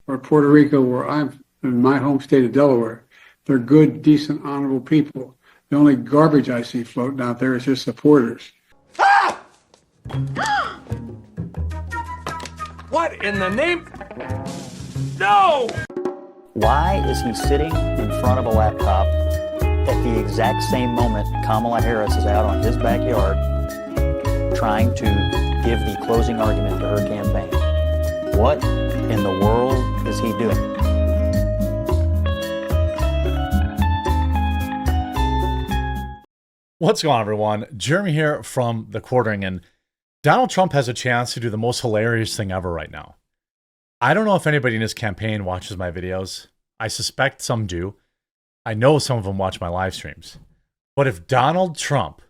or Puerto Rico, where I'm in my home state of Delaware. They're good, decent, honorable people. The only garbage I see floating out there is his supporters. What in the name? No! Why is he sitting in front of a laptop at the exact same moment Kamala Harris is out on his backyard trying to give the closing argument to her campaign? What in the world is he doing? What's going on, everyone? Jeremy here from The Quartering, and Donald Trump has a chance to do the most hilarious thing ever right now. I don't know if anybody in his campaign watches my videos. I suspect some do. I know some of them watch my live streams. But if Donald Trump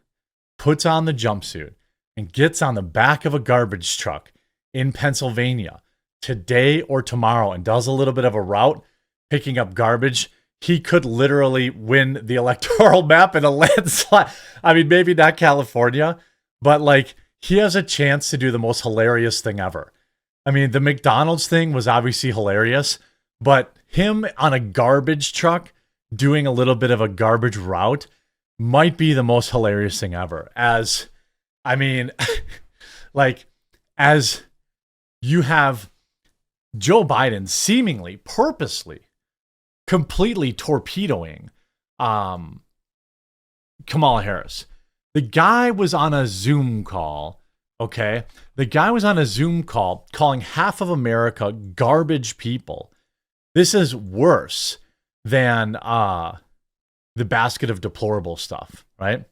puts on the jumpsuit and gets on the back of a garbage truck in Pennsylvania today or tomorrow and does a little bit of a route picking up garbage, he could literally win the electoral map in a landslide. I mean, maybe not California, but like he has a chance to do the most hilarious thing ever. I mean, the McDonald's thing was obviously hilarious, but him on a garbage truck doing a little bit of a garbage route might be the most hilarious thing ever. As, I mean, like, as you have Joe Biden seemingly, purposely, completely torpedoing Kamala Harris. The guy was on a Zoom call, okay? The guy was on a Zoom call calling half of America garbage people. This is worse than the basket of deplorable stuff, right?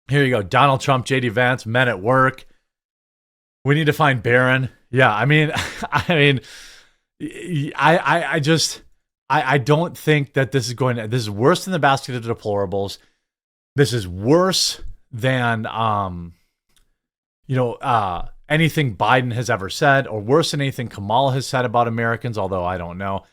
Here you go. Donald Trump, JD Vance, men at work. We need to find Barron. Yeah, I mean, I don't think that this is worse than the basket of deplorables. This is worse than, anything Biden has ever said, or worse than anything Kamala has said about Americans, although I don't know.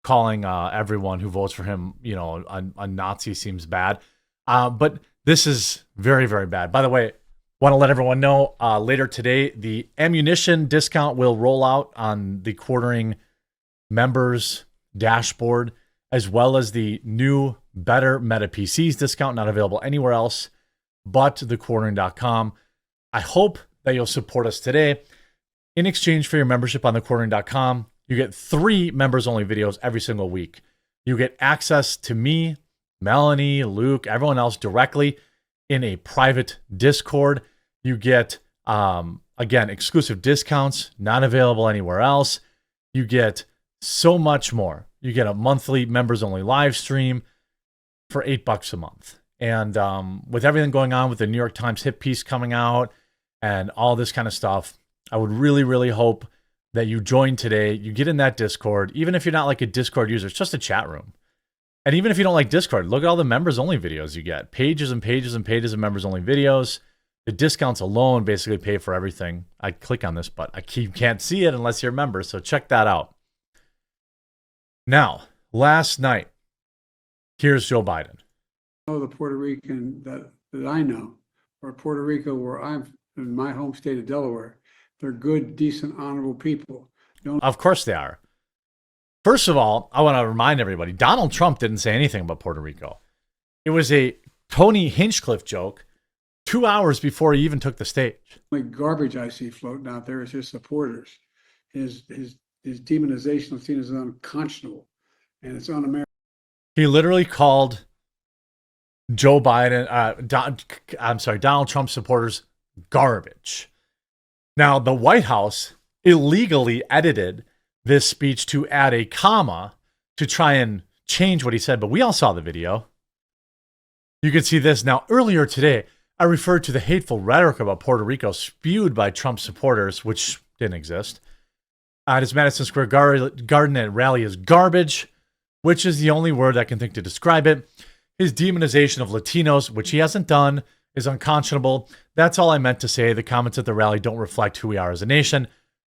Calling everyone who votes for him, a Nazi seems bad. But this is very, very bad. By the way, want to let everyone know later today, the ammunition discount will roll out on the Quartering members dashboard, as well as the new better Meta PCs discount, not available anywhere else but thequartering.com. I hope that you'll support us today. In exchange for your membership on thequartering.com, you get 3 members-only videos every single week. You get access to me, Melanie, Luke, everyone else directly in a private Discord. You get, again, exclusive discounts, not available anywhere else. You get so much more. You get a monthly members-only live stream for $8 a month. And with everything going on with the New York Times hit piece coming out and all this kind of stuff, I would really, really hope that you join today. You get in that Discord. Even if you're not like a Discord user, it's just a chat room. And even if you don't like Discord, look at all the members-only videos you get. Pages and pages and pages of members-only videos. The discounts alone basically pay for everything. I click on this, but you can't see it unless you're a member, so check that out. Now, last night, here's Joe Biden. The Puerto Rican that I know, or Puerto Rico, where I'm in my home state of Delaware, they're good, decent, honorable people. Of course they are. First of all, I want to remind everybody, Donald Trump didn't say anything about Puerto Rico. It was a Tony Hinchcliffe joke 2 hours before he even took the stage. The only garbage I see floating out there is his supporters. His demonization of seen as unconscionable, and it's un-American. He literally called Joe Biden, Donald Trump supporters garbage. Now, the White House illegally edited this speech to add a comma to try and change what he said, but we all saw the video. You can see this. Now, earlier today, I referred to the hateful rhetoric about Puerto Rico spewed by Trump supporters, which didn't exist, at his Madison Square Garden rally as garbage, which is the only word I can think to describe it. His demonization of Latinos, which he hasn't done, is unconscionable. That's all I meant to say. The comments at the rally don't reflect who we are as a nation.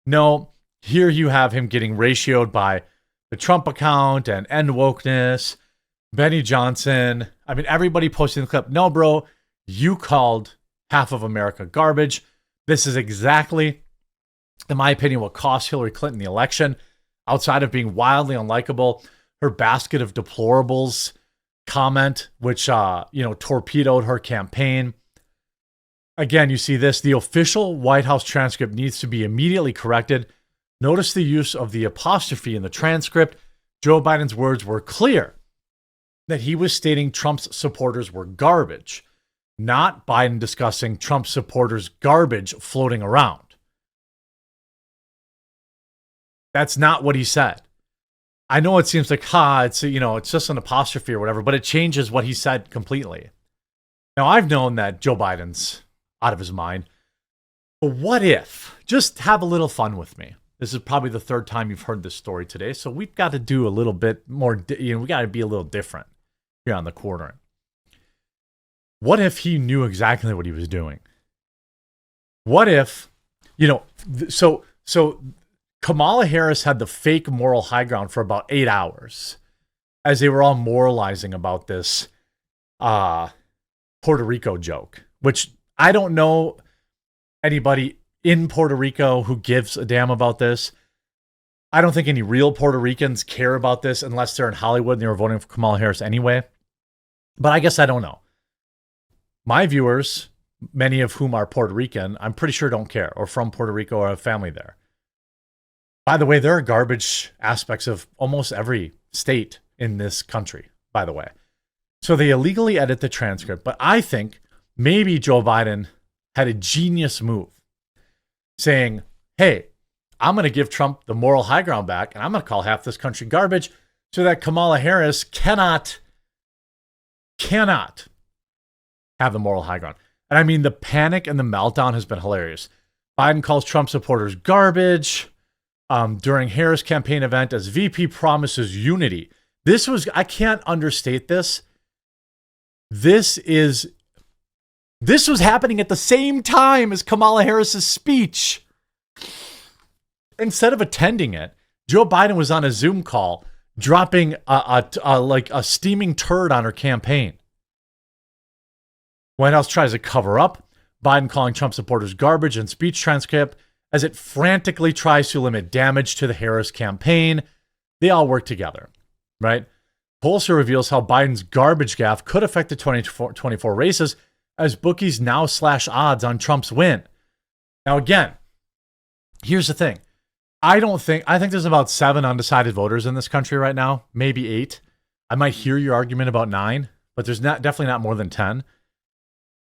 No, here you have him getting ratioed by the Trump account and End Wokeness, Benny Johnson. I mean, everybody posting the clip. No, bro, you called half of America garbage. This is exactly, in my opinion, what cost Hillary Clinton the election. outside of being wildly unlikable, her basket of deplorables comment, which, torpedoed her campaign. Again, you see this. The official White House transcript needs to be immediately corrected. Notice the use of the apostrophe in the transcript. Joe Biden's words were clear that he was stating Trump's supporters were garbage, not Biden discussing Trump supporters' garbage floating around. That's not what he said. I know it seems like, it's just an apostrophe or whatever, but it changes what he said completely. Now, I've known that Joe Biden's out of his mind, but what if? Just have a little fun with me. This is probably the third time you've heard this story today, so we've got to do a little bit more, we got to be a little different here on the Quartering. What if he knew exactly what he was doing? What if, so Kamala Harris had the fake moral high ground for about 8 hours as they were all moralizing about this Puerto Rico joke, which I don't know anybody in Puerto Rico who gives a damn about this. I don't think any real Puerto Ricans care about this unless they're in Hollywood and they were voting for Kamala Harris anyway. But I guess I don't know. My viewers, many of whom are Puerto Rican, I'm pretty sure don't care, or from Puerto Rico or have family there. By the way, there are garbage aspects of almost every state in this country, by the way. So they illegally edit the transcript, but I think maybe Joe Biden had a genius move saying, hey, I'm going to give Trump the moral high ground back, and I'm going to call half this country garbage so that Kamala Harris cannot have the moral high ground. And I mean, the panic and the meltdown has been hilarious. Biden calls Trump supporters garbage during Harris campaign event as VP promises unity. I can't understate this. This was happening at the same time as Kamala Harris's speech. Instead of attending it, Joe Biden was on a Zoom call dropping a steaming turd on her campaign. White House tries to cover up Biden calling Trump supporters garbage and speech transcript as it frantically tries to limit damage to the Harris campaign. They all work together, right? Polster reveals how Biden's garbage gaffe could affect the 2024 races as bookies now slash odds on Trump's win. Now, again, here's the thing. I think there's about 7 undecided voters in this country right now, maybe 8. I might hear your argument about 9, but there's definitely not more than 10.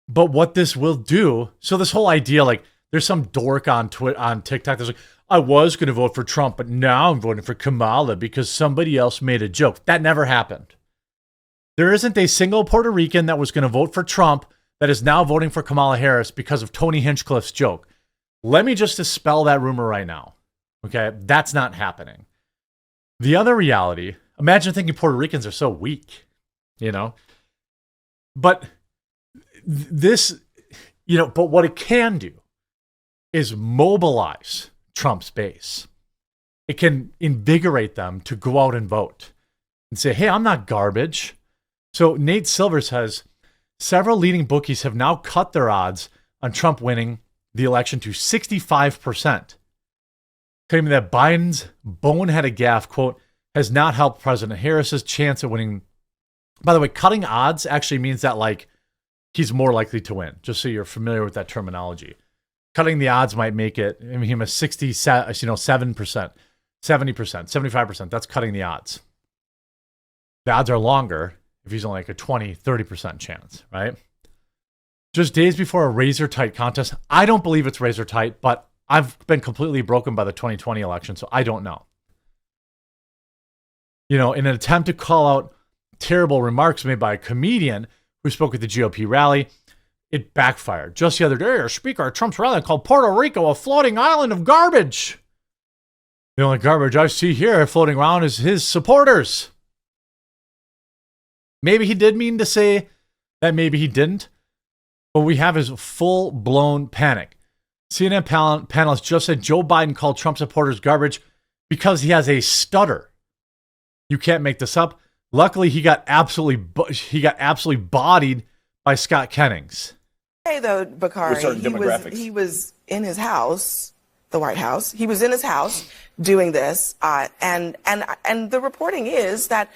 But what this will do, so this whole idea, like there's some dork on TikTok that's like, I was going to vote for Trump, but now I'm voting for Kamala because somebody else made a joke. That never happened. There isn't a single Puerto Rican that was going to vote for Trump that is now voting for Kamala Harris because of Tony Hinchcliffe's joke. Let me just dispel that rumor right now. Okay, that's not happening. The other reality, imagine thinking Puerto Ricans are so weak, But this, but what it can do is mobilize Trump's base. It can invigorate them to go out and vote and say, hey, I'm not garbage. So Nate Silver says, several leading bookies have now cut their odds on Trump winning the election to 65%, claiming that Biden's boneheaded gaffe, quote, has not helped President Harris's chance of winning. By the way, cutting odds actually means that, he's more likely to win, just so you're familiar with that terminology. Cutting the odds might make it, him a 7%, 70%, 75%. That's cutting the odds. The odds are longer if he's only a 20, 30% chance, right? Just days before a razor-tight contest. I don't believe it's razor-tight, but I've been completely broken by the 2020 election, so I don't know. In an attempt to call out terrible remarks made by a comedian who spoke at the GOP rally, it backfired. Just the other day, a speaker at Trump's rally called Puerto Rico a floating island of garbage. The only garbage I see here floating around is his supporters. Maybe he did mean to say that, maybe he didn't. But we have his full-blown panic. CNN panelists just said Joe Biden called Trump supporters garbage because he has a stutter. You can't make this up. Luckily, he got absolutely bodied by Scott Kennings. Hey, though, Bakari, he was in his house the White House. He was in his house doing this, and the reporting is that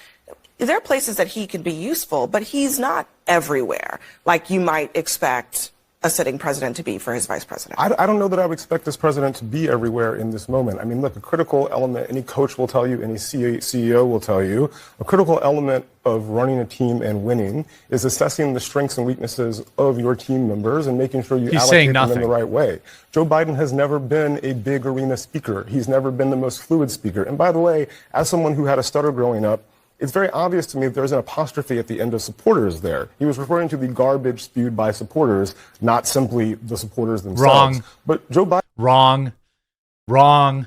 there are places that he can be useful, but he's not everywhere like you might expect a sitting president to be for his vice president. I don't know that I would expect this president to be everywhere in this moment. I mean, look, a critical element, any coach will tell you, any CEO will tell you, a critical element of running a team and winning is assessing the strengths and weaknesses of your team members and making sure you allocate them in the right way. Joe Biden has never been a big arena speaker. He's never been the most fluid speaker. And by the way, as someone who had a stutter growing up, it's very obvious to me that there's an apostrophe at the end of supporters there. He was referring to the garbage spewed by supporters, not simply the supporters themselves. Wrong. But Joe Biden... Wrong.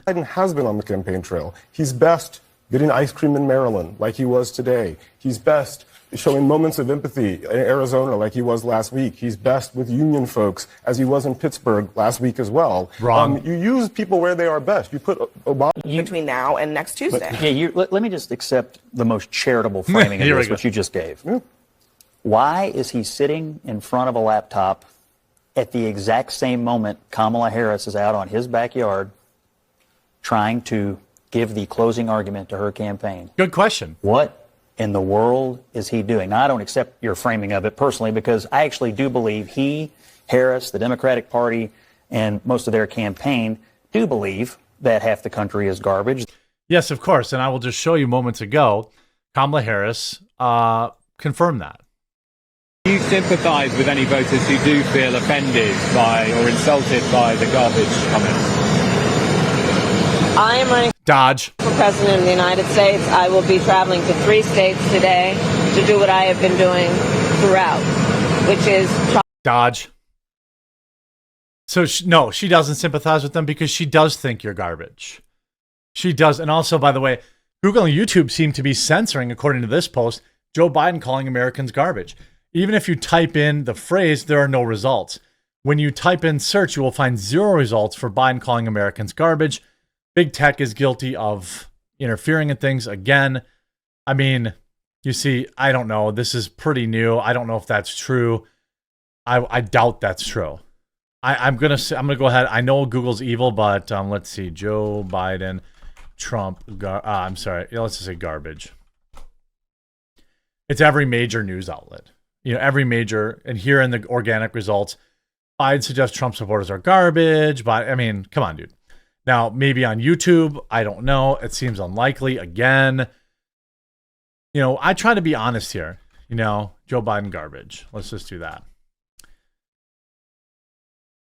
Biden has been on the campaign trail. He's best getting ice cream in Maryland like he was today. He's best showing moments of empathy in Arizona like he was last week. He's best with union folks as he was in Pittsburgh last week as well. Wrong. You use people where they are best. You put Obama... Between now and next Tuesday. Yeah, let me just accept the most charitable framing of this, which you just gave. Yeah. Why is he sitting in front of a laptop at the exact same moment Kamala Harris is out on his backyard trying to give the closing argument to her campaign? Good question. What in the world is he doing? Now, I don't accept your framing of it personally because I actually do believe he, Harris, the Democratic Party, and most of their campaign do believe that half the country is garbage. Yes, of course. And I will just show you moments ago, Kamala Harris confirmed that. Do you sympathise with any voters who do feel offended by or insulted by the garbage comments? I am running Dodge. for president of the United States. I will be traveling to 3 states today to do what I have been doing throughout, which is... Dodge. So, no, she doesn't sympathize with them because she does think you're garbage. She does. And also, by the way, Google and YouTube seem to be censoring, according to this post, Joe Biden calling Americans garbage. Even if you type in the phrase, there are no results. When you type in search, you will find 0 results for Biden calling Americans garbage. Big tech is guilty of interfering in things again. I mean, you see, I don't know. This is pretty new. I don't know if that's true. I doubt that's true. I'm gonna go ahead. I know Google's evil, but let's see. Joe Biden, Trump. I'm sorry. Let's just say garbage. It's every major news outlet. You know, every major. And here in the organic results, Biden suggests Trump supporters are garbage. But I mean, come on, dude. Now, maybe on YouTube, I don't know. It seems unlikely. Again, you know, I try to be honest here. You know, Joe Biden garbage. Let's just do that.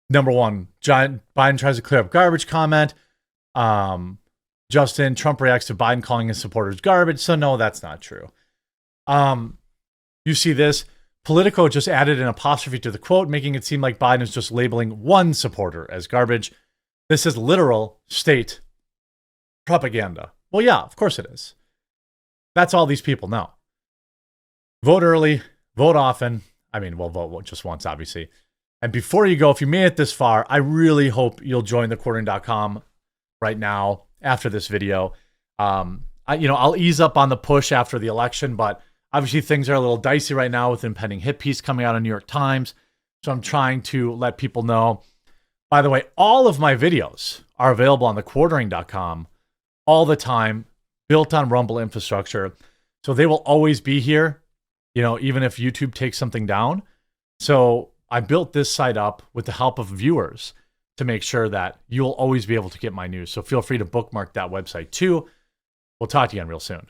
Number 1, Biden tries to clear up garbage comment. Justin, Trump reacts to Biden calling his supporters garbage. So no, that's not true. You see this. Politico just added an apostrophe to the quote, making it seem like Biden is just labeling one supporter as garbage. This is literal state propaganda. Well, yeah, of course it is. That's all these people know. Vote early, vote often. I mean, well, vote just once, obviously. And before you go, if you made it this far, I really hope you'll join thequartering.com right now after this video. I'll ease up on the push after the election, but obviously things are a little dicey right now with impending hit piece coming out of New York Times. So I'm trying to let people know. By the way, all of my videos are available on thequartering.com all the time, built on Rumble infrastructure. So they will always be here, you know, even if YouTube takes something down. So I built this site up with the help of viewers to make sure that you'll always be able to get my news. So feel free to bookmark that website too. We'll talk to you again real soon.